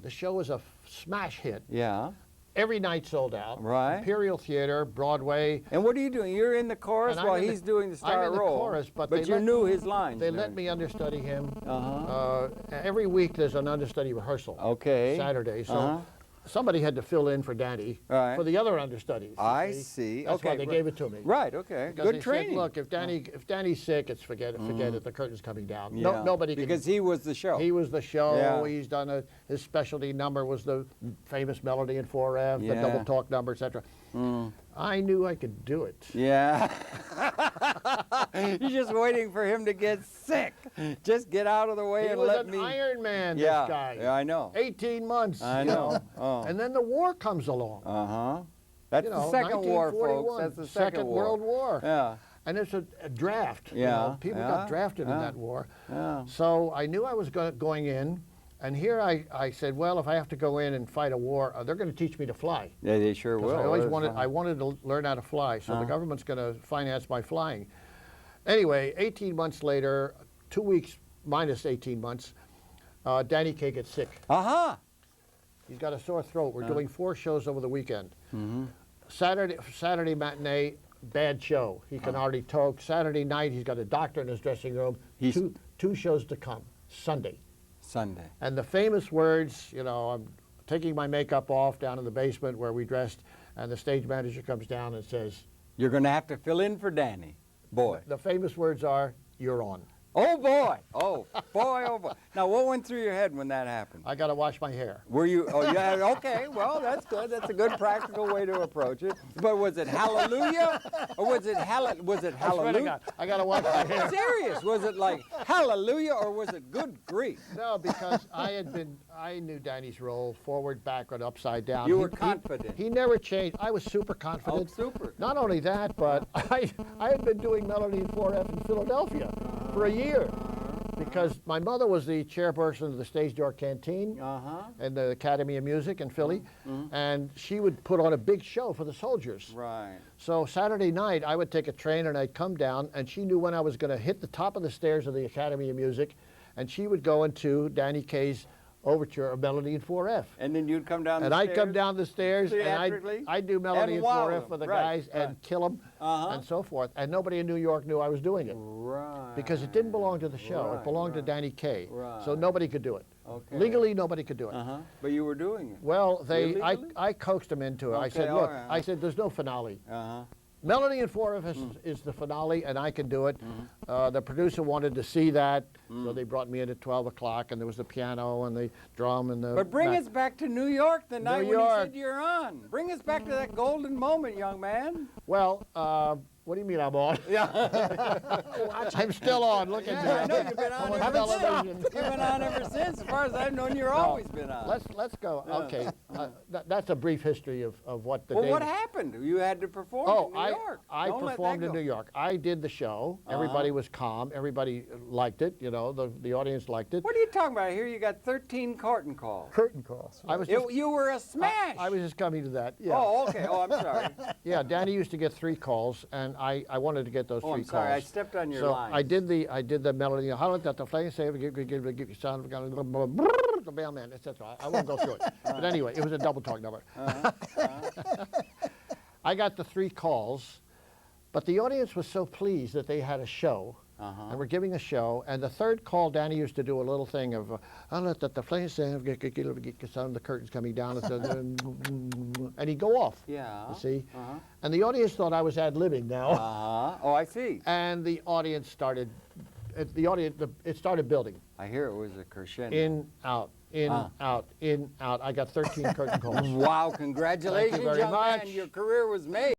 The show was a smash hit. Yeah. Every night sold out. Right. Imperial Theater, Broadway. And what are you doing? You're in the chorus And while I'm in he's doing the star I'm in the role. chorus, but you knew his lines. They and let me everything. understudy him. Uh-huh. Every week there's an understudy rehearsal. Okay. Saturday. So Uh-huh. somebody had to fill in for Danny Right. for the other understudies. you I see. That's Okay. why they gave it to me. Right. Okay. Because Good they training. Said, look, if Danny's sick, it's forget it. The curtain's coming down. Yeah. No, nobody can. Because he was the show. He was the show. Yeah. He's done his specialty number was the famous melody in 4F, the Yeah. double talk number, etc. I knew I could do it. Yeah. You're just waiting for him to get sick. Just get out of the way He and was let an me. Iron Man, Yeah. this guy. Yeah, I know. 18 months. I know. Oh. And then the war comes along. Uh-huh. That's You the know, second war, folks. 1941, That's the second war. World War. Yeah. And it's a draft. you Yeah, know. People yeah, got drafted in yeah, that war. Yeah. So I knew I was going in. And here I said, well, if I have to go in and fight a war, they're going to teach me to fly. Yeah, they sure will. I always That's wanted to learn how to fly, so the Uh-huh. government's going to finance my flying. Anyway, 18 months later, 2 weeks minus 18 months, Danny Kaye gets sick. Uh-huh. He's got a sore throat. We're doing 4 shows over the weekend. Mm-hmm. Saturday matinee, bad show. He can already talk. Saturday night, he's got a doctor in his dressing room. Two shows to come. Sunday. Sunday. And the famous words, you know, I'm taking my makeup off down in the basement where we dressed, and the stage manager comes down and says, You're going to have to fill in for Danny. Boy. the famous words are, you're on. Oh, boy. Oh, boy, oh, boy. Now, what went through your head when that happened? I got to wash my hair. Were you, oh, yeah, okay, well, that's good. That's a good practical way to approach it. But was it hallelujah? Or was it hallelujah? I got to wash my hair. Serious? Was it like hallelujah or was it good grief? No, because I knew Danny's role, forward, backward, upside down. You were confident. He never changed. I was super confident. Oh, super. Not only that, but I had been doing melody in 4F in Philadelphia for a year because my mother was the chairperson of the Stage Door Canteen and the Academy of Music in Philly, and she would put on a big show for the soldiers. Right. So Saturday night, I would take a train and I'd come down, and she knew when I was going to hit the top of the stairs of the Academy of Music, and she would go into Danny Kaye's overture of Melody in 4F. And then you'd come down the And stairs? I'd come down the stairs, and Theatrically? I'd do Melody And in wow 4F them, for the right, guys and kill them and so forth. And nobody in New York knew I was doing it. Right. Because it didn't belong to the show. Right, it belonged to right. Danny Kaye. Right. So nobody could do it. Okay. Legally, nobody could do it. But you were doing it. Well, Illegally? I coaxed them into it. I Okay, said, all look, right. I said, there's no finale. Uh-huh. Melody in 4F is the finale, and I can do it. The producer wanted to see that, so they brought me in at 12 o'clock, and there was the piano and the drum and the... But bring us back to New York the night when you York. said you're on. Bring us back to that golden moment, young man. Well, what do you mean I'm on? I'm still on. Look at me. Yeah, I know you've been on On ever since. television. You've been on ever since. As far as I've known, you've always been on. Let's go. Okay, that's a brief history of what the Well, day. what happened? You had to perform in New York. I Don't let that performed in go. New York. I did the show. Everybody was calm. Everybody liked it. You know, the audience liked it. What are you talking about? Here you got 13 curtain calls. Curtain calls. I was just, You were a smash. I was just coming to that. Yeah. Oh, okay. Oh, I'm sorry. Yeah, Danny used to get 3 calls, and I wanted to get those 3 Oh, I'm calls. sorry. I stepped on your So lines. I did the melody. How did that the flame say? Give you sound the bellman, etc. I won't go through it. But anyway, it was a double talk number. I got the 3 calls, but the audience was so pleased that they had a show. And we're giving a show, and the 3rd call, Danny used to do a little thing of, I'll let the flames say, the curtains coming down, and he'd go off. Yeah. You see? And the audience thought I was ad-libbing now. Oh, I see. And the audience started, it started building. I hear it was a crescendo. In, out, in, out, in, out. I got 13 curtain calls. Wow, congratulations, Thank you very young much. man. Your career was made.